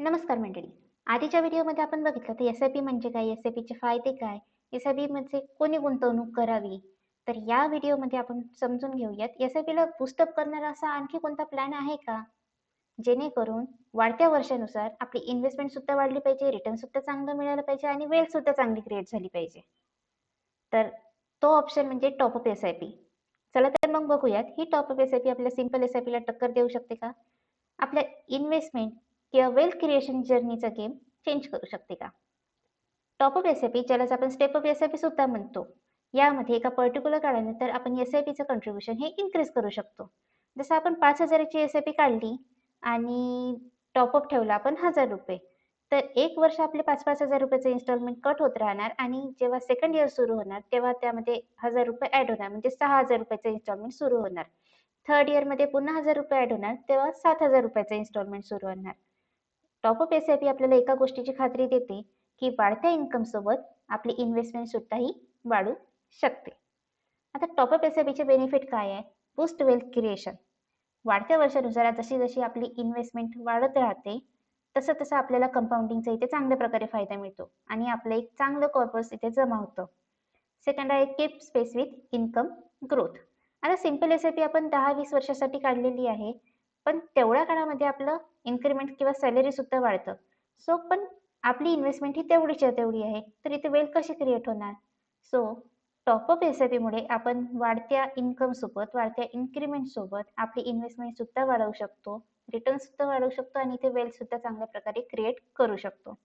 नमस्कार मंडळी. आधीच्या व्हिडिओमध्ये आपण बघितलं तर एस-आय-पी म्हणजे काय? एस-आय-पीचे फायदे काय? एस-आय-पीमध्ये कोणी गुंतवणूक करावी? तर या व्हिडिओमध्ये आपण समजून घेऊयात एस-आय-पीला बूस्टअप करणारा असा आणखी कोणता प्लॅन आहे का? जेणेकरून वाढत्या वर्षानुसार आपली इन्व्हेस्टमेंट सुद्धा वाढली पाहिजे, रिटर्न सुद्धा चांगलं मिळालं पाहिजे आणि वेल्थ सुद्धा चांगली क्रिएट झाली पाहिजे. तर तो ऑप्शन म्हणजे टॉप अप एस-आय-पी. चला तर मग बघूयात ही टॉप अप एस-आय-पी आपल्या सिंपल एस-आय-पीला टक्कर देऊ शकते का? आपल्या इन्व्हेस्टमेंट किंवा वेल्थ क्रिएशन जर्नीचा गेम चेंज करू शकते का? टॉप अप एस-आय-पी ज्यालाच आपण स्टेप अप एस-आय-पी सुद्धा म्हणतो. यामध्ये एका पर्टिक्युलर काळानंतर आपण एस-आय-पीचं कॉन्ट्रिब्युशन हे इन्क्रीज करू शकतो. जसं आपण 5,000 ची एस-आय-पी काढली आणि टॉप अप ठेवला आपण ₹1000. तर 1 वर्ष आपले ₹5,000 ₹5,000 इन्स्टॉलमेंट कट होत राहणार आणि जेव्हा सेकंड इयर सुरू होणार, तेव्हा त्यामध्ये ₹1000 ॲड होणार म्हणजे ₹6,000 इन्स्टॉलमेंट सुरू होणार. थर्ड इयरमध्ये पुन्हा ₹1000 ॲड होणार, तेव्हा ₹7,000 इन्स्टॉलमेंट सुरू होणार. टॉप अप एस-आय-पी आपल्याला एका गोष्टीची खात्री देते, की वाढत्या इन्कम सोबत आपली इन्व्हेस्टमेंट सुद्धाही वाढू शकते. आता टॉप अप एस-आय-पीचे बेनिफिट काय आहे? Boost wealth creation. वाढत्या वर्षानुसार जशी-जशी आपली इन्व्हेस्टमेंट वाढत राहते, तसं-तसं आपल्याला कंपाउंडिंगचा इथे चांगल्या प्रकारे फायदा मिळतो आणि आपलं एक चांगलं कॉर्पस इथे जमा होतं. सेकंड आहे keep space with income growth. आता सिंपल एस-आय-पी आपण 10-20 वर्षासाठी काढलेली आहे. पण तेवढ्या काळामध्ये आपलं इन्क्रिमेंट किंवा सॅलरी सुद्धा वाढतं. सो पण आपली इन्व्हेस्टमेंट ही तेवढीच्या तेवढी आहे. तर इथे वेल्थ कशी क्रिएट होणार? सो टॉप अप एस-आय-पीमुळे आपण वाढत्या इन्कम सोबत, वाढत्या इन्क्रिमेंट सोबत आपली इन्व्हेस्टमेंट सुद्धा वाढवू शकतो, रिटर्न सुद्धा वाढवू शकतो आणि इथे वेल्थ सुद्धा चांगल्या प्रकारे क्रिएट करू शकतो.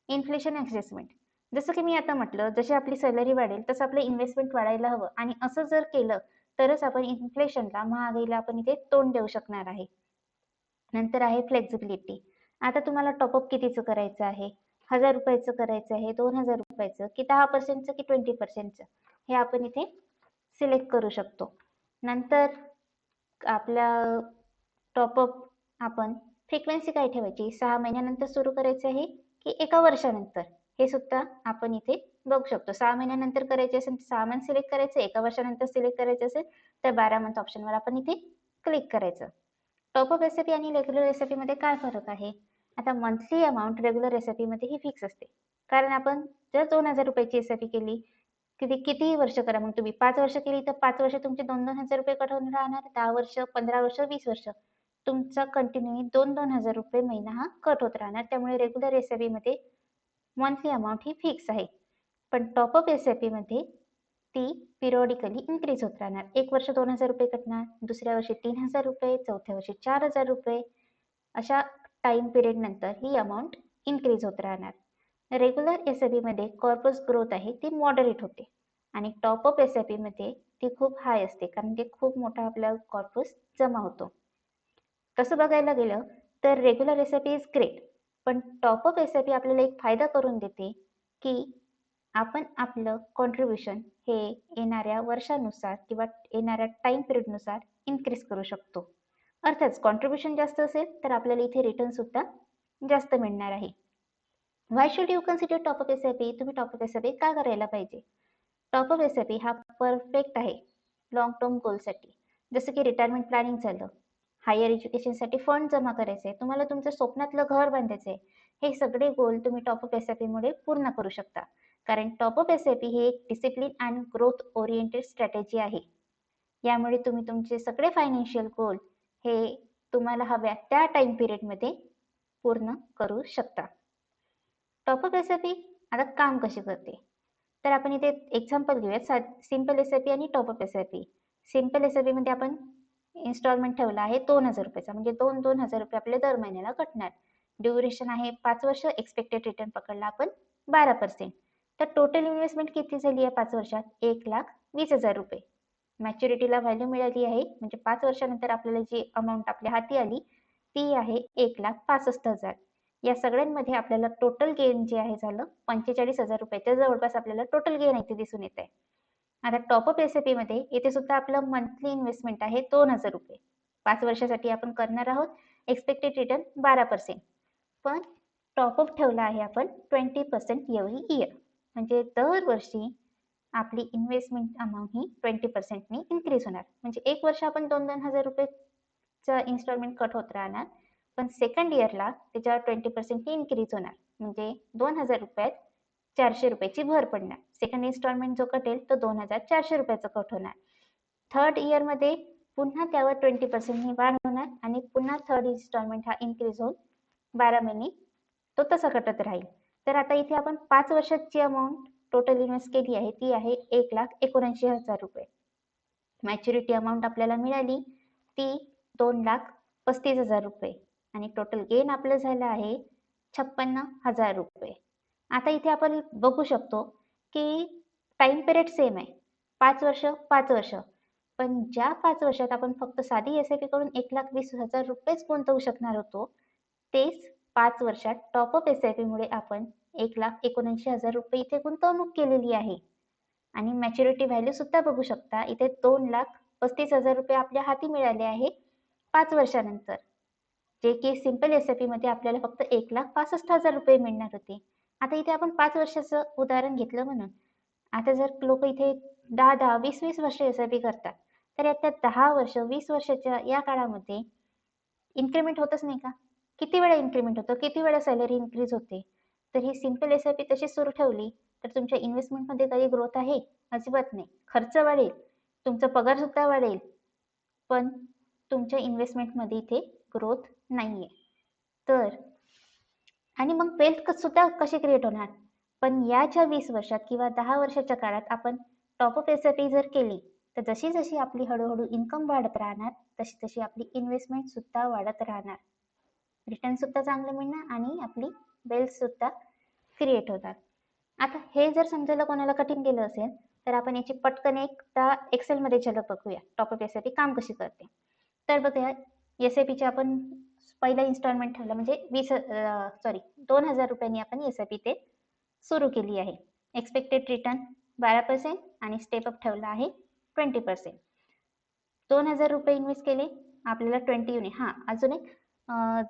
Inflation adjustment. जसं की मी आता म्हटलं, जशी आपली सॅलरी वाढेल, तसं आपलं इन्व्हेस्टमेंट वाढायला हवं आणि असं जर केलं, तरच आपण इन्फ्लेशनला, महागाईला आपण इथे तोंड देऊ शकणार आहे. नंतर आहे फ्लेक्सिबिलिटी. आता तुम्हाला टॉपअप कितीचं करायचं आहे? ₹1000 करायचं आहे, ₹2000 की 10% की 20%? हे आपण इथे सिलेक्ट करू शकतो. नंतर आपल्या टॉपअप आपण फ्रिक्वेन्सी काय ठेवायची? 6 महिन्यानंतर सुरू करायचं आहे की 1 वर्षानंतर? हे सुद्धा आपण इथे बघू शकतो. 6 महिन्यानंतर करायचे असेल तर 6 मंथ सिलेक्ट करायचं, 1 वर्षानंतर सिलेक्ट करायचं असेल तर 12 मंथ ऑप्शनवर आपण इथे क्लिक करायचं. टॉप अप एस-आय-पी आणि रेग्युलर एस-आय-पीमध्ये काय फरक आहे? आता मंथली अमाउंट रेग्युलर एस-आय-पीमध्ये ही फिक्स असते. कारण आपण जर ₹2000 ची एस-आय-पी केली, कितीही वर्ष करा मग तुम्ही. 5 वर्ष केली तर 5 वर्ष तुमचे ₹2,000 कट होऊन राहणार. 10 वर्ष, 15 वर्ष, 20 वर्ष तुमचा कंटिन्यूअली ₹2,000 महिना हा कट होत राहणार. त्यामुळे रेग्युलर एस-आय-पीमध्ये मंथली अमाउंट ही फिक्स आहे. पण टॉप अप एस-आय-पीमध्ये ती पिरियॉडिकली इन्क्रीज होत राहणार. 1 वर्ष ₹2000 कटणार, दुसऱ्या वर्षी ₹3000, चौथ्या वर्षी ₹4000 अशा टाईम पिरियड नंतर ही अमाउंट इन्क्रीज होत राहणार. रेग्युलर एस-आय-पीमध्ये कॉर्पस ग्रोथ आहे ती मॉडरेट होते आणि टॉप अप एस-आय-पीमध्ये ती खूप हाय असते कारण की खूप मोठा आपला कॉर्पस जमा होतो. तसं बघायला गेलं तर रेग्युलर एस-आय-पी इज ग्रेट. पण टॉप अप एस-आय-पी आपल्याला एक फायदा करून देते, की आपण आपलं कॉन्ट्रिब्युशन हे येणाऱ्या वर्षानुसार किंवा येणाऱ्या टाईम पिरियडनुसार इन्क्रीज करू शकतो. अर्थातच कॉन्ट्रिब्युशन जास्त असेल तर आपल्याला इथे रिटर्न सुद्धा जास्त मिळणार आहे. Why should you consider top up SIP? तुम्ही टॉप अप एस-आय-पी का करायला पाहिजे? टॉप अप एस-आय-पी हा परफेक्ट आहे लाँग टर्म गोलसाठी. जसं की रिटायरमेंट प्लॅनिंग झालं, हायर एज्युकेशनसाठी फंड जमा करायचे आहे, तुम्हाला तुमचं स्वप्नातलं घर बांधायचं आहे. हे सगळे गोल तुम्ही टॉप अप एस-आय-पीमुळे पूर्ण करू शकता. कारण टॉप अप एस-आय-पी ही एक डिसिप्लिन आणि ग्रोथ ओरिएंटेड स्ट्रॅटेजी आहे. यामुळे तुम्ही तुमचे सगळे फायनान्शियल गोल हे तुम्हाला हव्या त्या टाईम पिरियडमध्ये पूर्ण करू शकता. टॉप अप एस-आय-पी आता काम कशी करते? तर आपण इथे एक्झाम्पल घेऊयात. सिंपल एस-आय-पी आणि टॉप अप एस-आय-पी. सिंपल एस-आय-पीमध्ये आपण इन्स्टॉलमेंट ठेवला आहे ₹2000 चा म्हणजे ₹2,000 आपले दर महिन्याला कटणार. ड्युरेशन आहे 5 वर्ष, एक्सपेक्टेड रिटर्न पकडला आपण 12%. तर टोटल इन्व्हेस्टमेंट किती झाली आहे 5 वर्षात? ₹1,20,000. मॅच्युरिटीला व्हॅल्यू मिळाली आहे म्हणजे 5 वर्षानंतर आपल्याला जी अमाउंट आपल्या हाती आली ती आहे 1,65,000. या सगळ्यांमध्ये आपल्याला टोटल गेन जे आहे झालं ₹45,000. त्या जवळपास आपल्याला टोटल गेन इथे दिसून येत आहे. आता टॉप अप एस-आय-पीमध्ये इथे सुद्धा आपलं मंथली इन्व्हेस्टमेंट आहे ₹2,000. 5 वर्षासाठी आपण करणार आहोत. Expected return 12%. पण टॉप अप ठेवला आहे आपण 20% एव्हरी इयर. म्हणजे दरवर्षी आपली इन्व्हेस्टमेंट अमाउंट ही 20% नी इन्क्रीज होणार. म्हणजे 1 वर्ष आपण ₹2,000 चा इन्स्टॉलमेंट कट होत राहणार. पण सेकंड इयरला त्याच्यावर 20% इन्क्रीज होणार, म्हणजे 2,000 रुपयात 400 रुपयाची भर पडणार. सेकंड इन्स्टॉलमेंट जो कटेल तो 2,400 रुपयाचा कट होणार. थर्ड इयरमध्ये पुन्हा त्यावर 20% वाढ होणार आणि पुन्हा थर्ड इन्स्टॉलमेंट हा इन्क्रीज होऊन 12 महिने तो तसा कटत राहील. तर आता इथे आपण 5 वर्षाची अमाऊंट टोटल इन्व्हेस्ट केली आहे ती आहे 1,79,000 रुपये. मॅच्युरिटी अमाऊंट आपल्याला मिळाली ती 2,35,000 रुपये आणि टोटल गेन आपलं झालं आहे 56,000 रुपये. आता इथे आपण बघू शकतो की टाइम पिरियड सेम आहे, 5 वर्ष 5 वर्ष, पण ज्या 5 वर्षात आपण फक्त साधी एस-आय-पी करून 1,20,000 रुपयेच गुंतवू शकणार होतो, तेच 5 वर्षात टॉपअप एस-आय-पी मुळे आपण 1,79,000 रुपये इथे गुंतवणूक केलेली आहे. आणि मॅच्युरिटी व्हॅल्यू सुद्धा बघू शकता, इथे 2,35,000 रुपये आपल्या हाती मिळाले आहे 5 वर्षानंतर, जे की सिंपल एस-आय-पी मध्ये आपल्याला फक्त 1,65,000 रुपये मिळणार होते. आता इथे आपण 5 वर्षाचं उदाहरण घेतलं म्हणून. आता जर लोक इथे 10-10, 20-20 वर्ष एस-आय-पी करतात, तर यात 10 वर्ष, 20 वर्षाच्या या काळामध्ये इन्क्रिमेंट होतच नाही का? किती वेळा इन्क्रिमेंट होतं, किती वेळा सॅलरी इन्क्रीज होते. तर ही सिंपल एस-आय-पी तशी सुरू ठेवली तर तुमच्या इन्व्हेस्टमेंटमध्ये काही ग्रोथ आहे? अजिबात नाही. खर्च वाढेल, तुमचा पगार सुद्धा वाढेल, पण तुमच्या इन्व्हेस्टमेंटमध्ये इथे ग्रोथ नाहीये. तर आणि मग वेल्थ सुद्धा कशी क्रिएट होणार? पण याच्या 20 वर्षात किंवा 10 वर्षाच्या काळात आपण टॉपअप एस-आय-पी जर केली, तर जशी जशी आपली हळूहळू इन्कम वाढत राहणार, तशी तशी आपली इन्व्हेस्टमेंट सुद्धा वाढत राहणार. रिटर्न सुद्धा चांगलं मिळणार आणि आपली वेल्थ सुद्धा क्रिएट होतात. आता हे जर समजायला कोणाला कठीण गेलं असेल, तर आपण याची पटकन एकदा एक्सेलमध्ये झलक बघूया, टॉपअप एस-आय-पी काम कशी करते. तर बघूया, एस-आय-पीचे आपण पहिला इन्स्टॉलमेंट ठेवला म्हणजे 2,000 रुपयांनी आपण एस-आय-पी ते सुरू केली आहे. एक्सपेक्टेड रिटर्न 12% आणि स्टेप अप ठेवला आहे 20%. 2,000 रुपये इन्व्हेस्ट केले, आपल्याला 20 युनिट. अजून एक,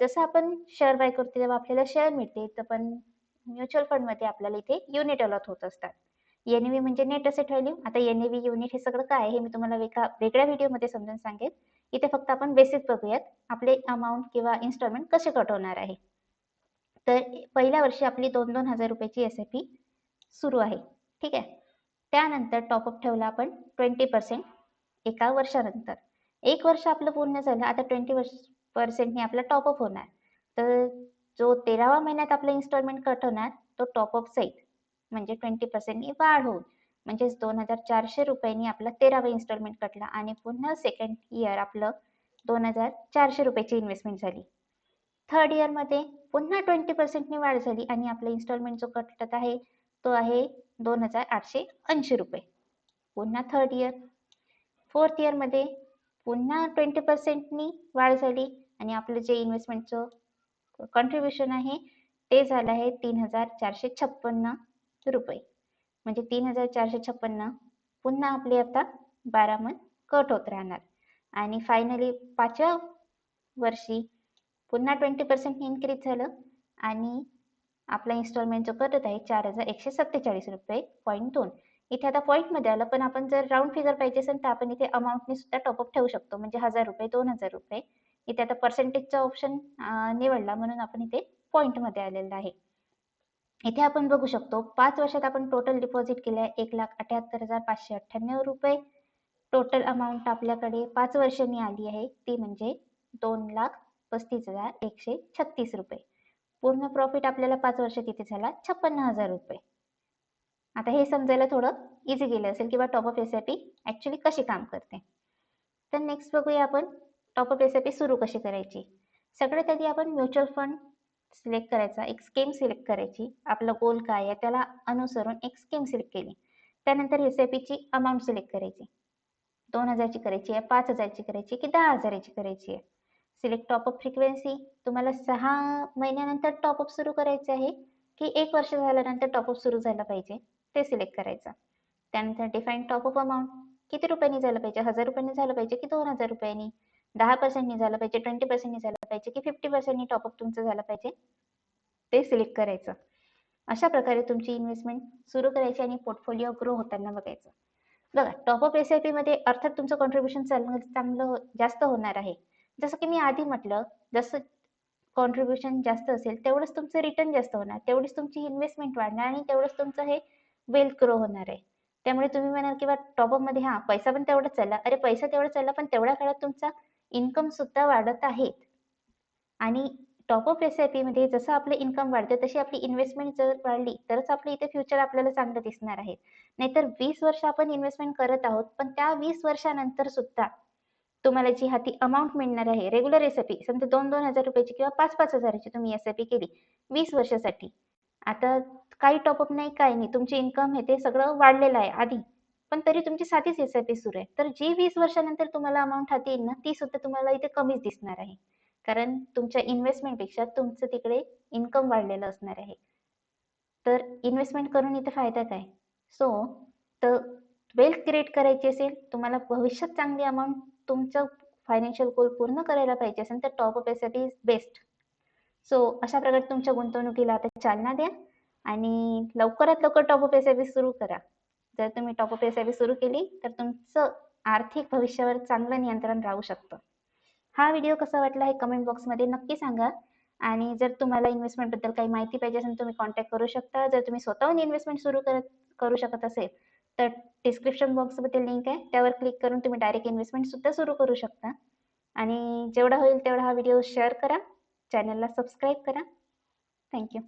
जसं आपण शेअर बाय करतो तेव्हा आपल्याला शेअर मिळते, तर पण म्युच्युअल फंडमध्ये आपल्याला इथे युनिट अलॉट होत असतात. एनएव्ही म्हणजे नेट असेट व्हॅल्यू. आता एनएव्ही, युनिट हे सगळं काय आहे हे मी तुम्हाला वेगळ्या व्हिडिओमध्ये समजून सांगेन. इथे फक्त आपण बेसिक बघूयात, आपले अमाऊंट किंवा इन्स्टॉलमेंट कसे कट होणार आहे. तर पहिल्या वर्षी आपली 2,000 रुपयाची एस-आय-पी सुरू आहे, ठीक आहे. त्यानंतर टॉपअप ठेवला आपण 20% एका वर्षानंतर. 1 वर्ष आपलं पूर्ण झालं, आता 20% आपला टॉपअप होणार. तर जो 13व्या महिन्यात आपला इन्स्टॉलमेंट कट होणार तो टॉपअप सहित, म्हणजे 20% वाढ होऊन, म्हणजेच 2,400 रुपयांनी आपला 13वा इन्स्टॉलमेंट कटला आणि पुन्हा सेकंड इयर आपलं 2,400 रुपयाची इन्व्हेस्टमेंट झाली. थर्ड इयरमध्ये पुन्हा 20% वाढ झाली आणि आपला इन्स्टॉलमेंट जो कटत आहे तो आहे 2,880 रुपये. पुन्हा थर्ड इयर. फोर्थ इयरमध्ये पुन्हा 20% वाढ झाली आणि आपलं जे इन्व्हेस्टमेंटचं कॉन्ट्रीब्युशन आहे ते झालं आहे 3,456 रुपये. म्हणजे 3,456 पुन्हा आपले आता 12 मंथ कट होत राहणार आणि फायनली 5व्या वर्षी पुन्हा 20% इन्क्रीज झालं आणि आपला इन्स्टॉलमेंट जो कटत आहे 4,147 रुपये पॉईंट 2. इथे आता पॉईंटमध्ये आलं, पण आपण जर राऊंड फिगर पाहिजे असेल तर आपण इथे अमाऊंटने सुद्धा टॉपअप ठेवू शकतो, म्हणजे 1,000 रुपये, 2,000 रुपये. इथे आता पर्सेंटेजचा ऑप्शन निवडला म्हणून आपण इथे पॉईंटमध्ये आलेलं आहे. इथे आपण बघू शकतो 5 वर्षात आपण टोटल डिपॉझिट केले आहे 1,78,598 रुपये. टोटल अमाऊंट आपल्याकडे 5 वर्षांनी आली आहे ती म्हणजे 2,35,136 रुपये. पूर्ण प्रॉफिट आपल्याला 5 वर्षात इथे झाला 56,000 रुपये. आता हे समजायला थोडं इझी गेलं असेल किंवा टॉपअप एस-आय-पी ऍक्च्युली कशी काम करते. तर नेक्स्ट बघूया आपण टॉपअप एस-आय-पी सुरू कशी करायची. सगळ्यात आधी आपण म्युच्युअल फंड सिलेक्ट करायचा, एक स्कीम सिलेक्ट करायची. आपला गोल काय आहे त्याला अनुसरून एक स्कीम सिलेक्ट केली. त्यानंतर एस-आय-पीची अमाऊंट सिलेक्ट करायची. 2,000 ची करायची आहे, 5,000 ची करायची की 10,000 ची करायची आहे. सिलेक्ट टॉपअप फ्रिक्वेन्सी, तुम्हाला 6 महिन्यानंतर टॉपअप सुरू करायचं आहे की 1 वर्ष झाल्यानंतर टॉपअप सुरू झाला पाहिजे ते सिलेक्ट करायचं. त्यानंतर डिफाईन टॉपअप अमाऊंट, किती रुपयांनी झालं पाहिजे, 1,000 रुपयांनी झालं पाहिजे की 2,000 रुपयांनी, 10% झालं पाहिजे, 20% झालं पाहिजे की 50% टॉपअप तुमचं झालं पाहिजे ते सिलेक्ट करायचं. अशा प्रकारे तुमची इन्व्हेस्टमेंट सुरू करायची आणि पोर्टफोलिओ ग्रो होताना बघायचं. बघा, टॉपअप एस-आय-पी मध्ये अर्थात तुमचं कॉन्ट्रीब्युशन चांगलं जास्त होणार आहे. जसं की मी आधी म्हटलं, जसं कॉन्ट्रिब्युशन जास्त असेल, तेवढंच तुमचं रिटर्न जास्त होणार, तेवढीच तुमची इन्व्हेस्टमेंट वाढणार आणि तेवढंच तुमचं हे वेल्थ ग्रो होणार आहे. त्यामुळे तुम्ही म्हणाल किंवा टॉपअपमध्ये हां, पैसा पण तेवढाच चालला. अरे पैसा तेवढा चालला, पण तेवढ्या काळात तुमचा इन्कम सुद्धा वाढत आहे. आणि टॉपअप एस-आय-पीमध्ये जसं आपलं इन्कम वाढतं, तशी आपली इन्व्हेस्टमेंट जर वाढली, तरच आपलं इथे फ्युचर आपल्याला चांगलं दिसणार आहे. नाहीतर 20 वर्ष आपण इन्व्हेस्टमेंट करत आहोत, पण त्या 20 वर्षानंतर सुद्धा तुम्हाला जी हाती अमाउंट मिळणार आहे, रेग्युलर एस-आय-पी समजा ₹2,000-2,000 ची किंवा 5,000-5,000 ची तुम्ही एस-आय-पी केली 20 वर्षासाठी. आता काही टॉपअप नाही, काही नाही. तुमची इन्कम आहे ते सगळं वाढलेलं आहे आधी. पण तरी तुमची साधीच एस-आय-पी सुरू आहे. तर जी 20 वर्षानंतर तुम्हाला अमाउंट हाती येईल ना, ती सुद्धा तुम्हाला इथे कमीच दिसणार आहे. कारण तुमच्या इन्व्हेस्टमेंटपेक्षा तुमचं तिकडे इन्कम वाढलेलं असणार आहे. तर इन्व्हेस्टमेंट करून इथे फायदा काय? सो तर वेल्थ क्रिएट करायची असेल, तुम्हाला भविष्यात चांगली अमाउंट तुमचं फायनान्शियल गोल पूर्ण करायला पाहिजे असेल, तर top up SIP is best. So अशा प्रकारे तुमच्या गुंतवणुकीला आता चालना द्या आणि लवकरात लवकर टॉप अप एस-आय-पी सुरू करा. जर तुम्ही टॉप अप एस-आय-पी सुरू केली, तर तुमचं आर्थिक भविष्यावर चांगलं नियंत्रण राहू शकतं. हा व्हिडिओ कसा वाटला हे कमेंट बॉक्समध्ये नक्की सांगा. आणि जर तुम्हाला इन्व्हेस्टमेंटबद्दल काही माहिती पाहिजे असेल, तुम्ही कॉन्टॅक्ट करू शकता. जर तुम्ही स्वतःहून इन्व्हेस्टमेंट सुरू करू शकत असेल, तर डिस्क्रिप्शन बॉक्समध्ये लिंक आहे. त्यावर क्लिक करून तुम्ही डायरेक्ट इन्व्हेस्टमेंट सुद्धा सुरू करू शकता. आणि जेवढा होईल तेवढा हा व्हिडिओ शेअर करा. चॅनलला सबस्क्राईब करा. Thank you.